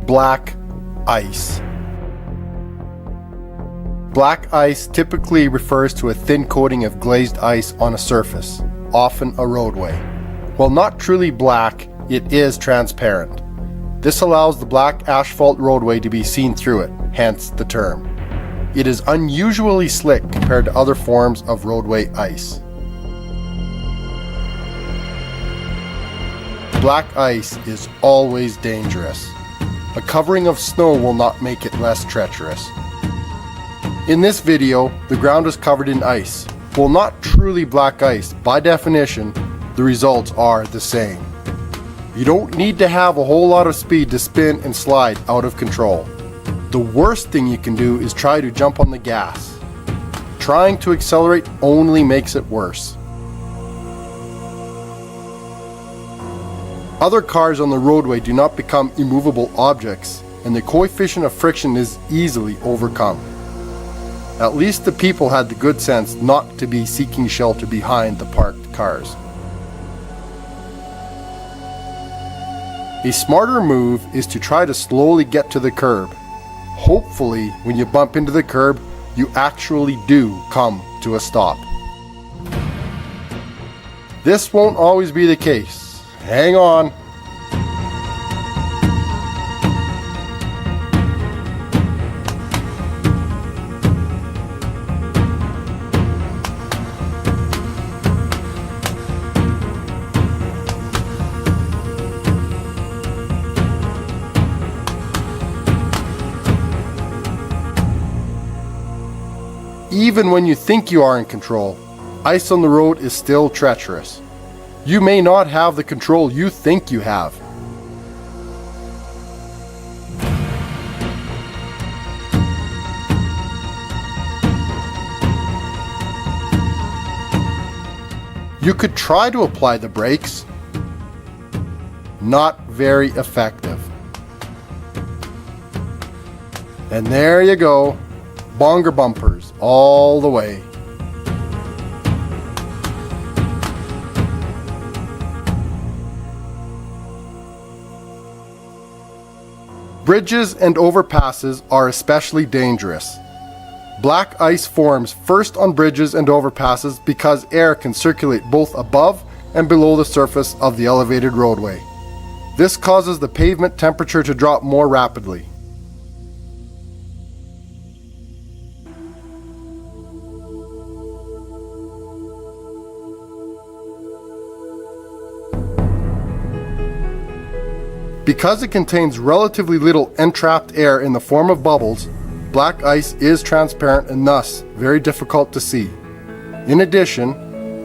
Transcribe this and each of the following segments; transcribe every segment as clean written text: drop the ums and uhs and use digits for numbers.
Black ice. Black ice typically refers to a thin coating of glazed ice on a surface, often a roadway. While not truly black, it is transparent. This allows the black asphalt roadway to be seen through it, hence the term. It is unusually slick compared to other forms of roadway ice. Black ice is always dangerous. A covering of snow will not make it less treacherous. In this video, the ground is covered in ice. While not truly black ice, by definition, the results are the same. You don't need to have a whole lot of speed to spin and slide out of control. The worst thing you can do is try to jump on the gas. Trying to accelerate only makes it worse. Other cars on the roadway do not become immovable objects, and the coefficient of friction is easily overcome. At least the people had the good sense not to be seeking shelter behind the parked cars. A smarter move is to try to slowly get to the curb. Hopefully, when you bump into the curb, you actually do come to a stop. This won't always be the case. Hang on. Even when you think you are in control, ice on the road is still treacherous. You may not have the control you think you have. You could try to apply the brakes. Not very effective. And there you go. Bonger bumpers all the way. Bridges and overpasses are especially dangerous. Black ice forms first on bridges and overpasses because air can circulate both above and below the surface of the elevated roadway. This causes the pavement temperature to drop more rapidly. Because it contains relatively little entrapped air in the form of bubbles, black ice is transparent and thus very difficult to see. In addition,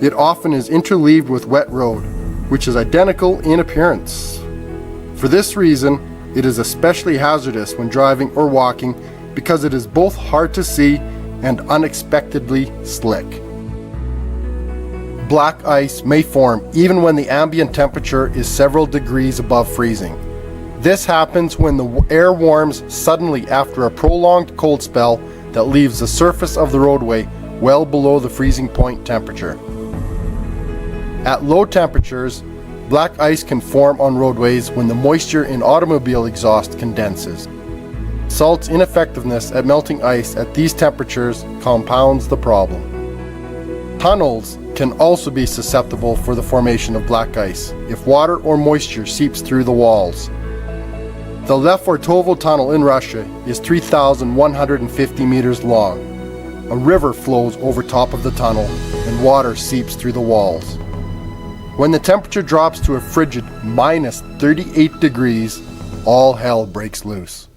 it often is interleaved with wet road, which is identical in appearance. For this reason, it is especially hazardous when driving or walking because it is both hard to see and unexpectedly slick. Black ice may form even when the ambient temperature is several degrees above freezing. This happens when the air warms suddenly after a prolonged cold spell that leaves the surface of the roadway well below the freezing point temperature. At low temperatures, black ice can form on roadways when the moisture in automobile exhaust condenses. Salt's ineffectiveness at melting ice at these temperatures compounds the problem. Tunnels can also be susceptible for the formation of black ice if water or moisture seeps through the walls. The Lefortovo Tunnel in Russia is 3,150 meters long. A river flows over top of the tunnel and water seeps through the walls. When the temperature drops to a frigid minus 38 degrees, all hell breaks loose.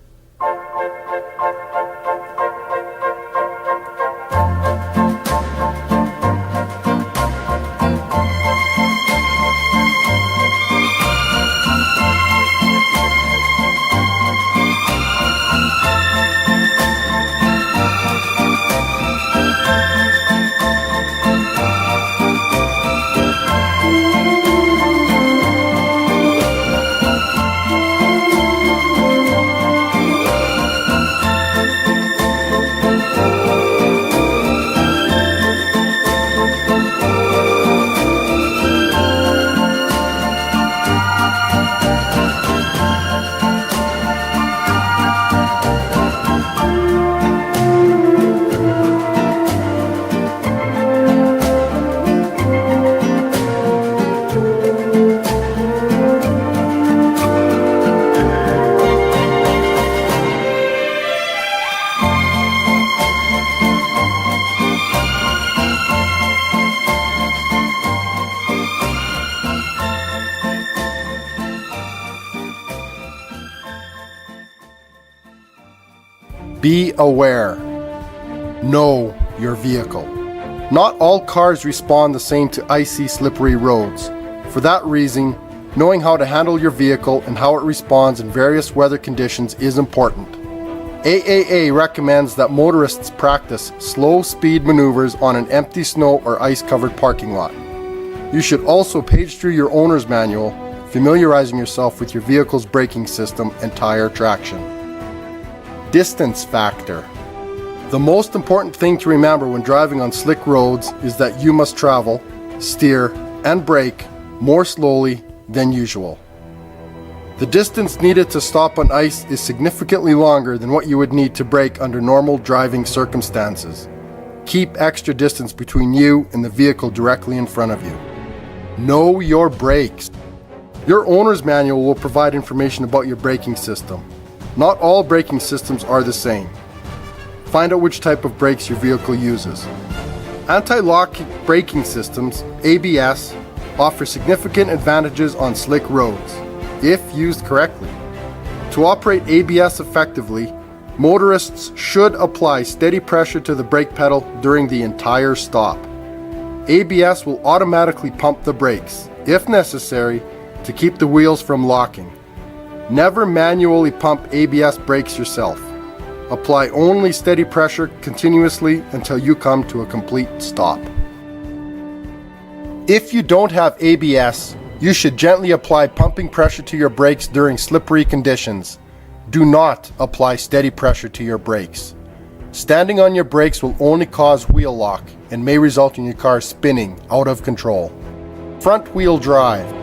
Be aware. Know your vehicle. Not all cars respond the same to icy, slippery roads. For that reason, knowing how to handle your vehicle and how it responds in various weather conditions is important. AAA recommends that motorists practice slow speed maneuvers on an empty snow or ice-covered parking lot. You should also page through your owner's manual, familiarizing yourself with your vehicle's braking system and tire traction. Distance factor. The most important thing to remember when driving on slick roads is that you must travel, steer, and brake more slowly than usual. The distance needed to stop on ice is significantly longer than what you would need to brake under normal driving circumstances. Keep extra distance between you and the vehicle directly in front of you. Know your brakes. Your owner's manual will provide information about your braking system. Not all braking systems are the same. Find out which type of brakes your vehicle uses. Anti-lock braking systems, ABS, offer significant advantages on slick roads, if used correctly. To operate ABS effectively, motorists should apply steady pressure to the brake pedal during the entire stop. ABS will automatically pump the brakes, if necessary, to keep the wheels from locking. Never manually pump ABS brakes yourself. Apply only steady pressure continuously until you come to a complete stop. If you don't have ABS, you should gently apply pumping pressure to your brakes during slippery conditions. Do not apply steady pressure to your brakes. Standing on your brakes will only cause wheel lock and may result in your car spinning out of control. Front wheel drive.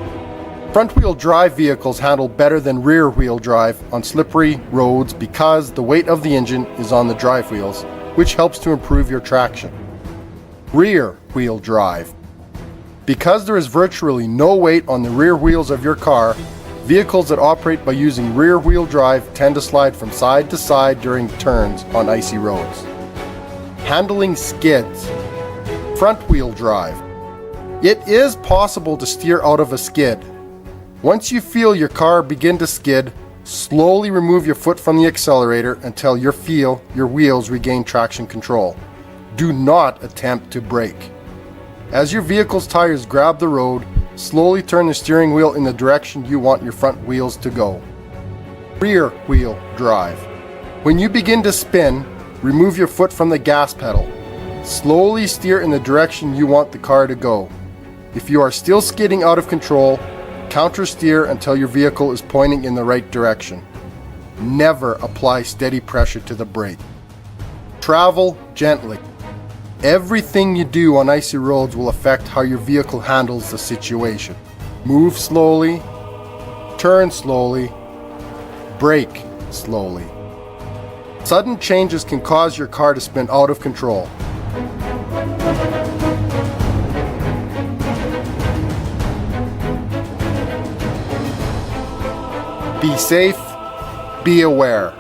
Front wheel drive vehicles handle better than rear wheel drive on slippery roads because the weight of the engine is on the drive wheels, which helps to improve your traction. Rear wheel drive. Because there is virtually no weight on the rear wheels of your car, vehicles that operate by using rear wheel drive tend to slide from side to side during turns on icy roads. Handling skids. Front wheel drive. It is possible to steer out of a skid. Once you feel your car begin to skid, slowly remove your foot from the accelerator until you feel your wheels regain traction control. Do not attempt to brake. As your vehicle's tires grab the road, slowly turn the steering wheel in the direction you want your front wheels to go. Rear wheel drive. When you begin to spin, remove your foot from the gas pedal. Slowly steer in the direction you want the car to go. If you are still skidding out of control, counter steer until your vehicle is pointing in the right direction. Never apply steady pressure to the brake. Travel gently. Everything you do on icy roads will affect how your vehicle handles the situation. Move slowly, turn slowly, brake slowly. Sudden changes can cause your car to spin out of control. Be safe, be aware.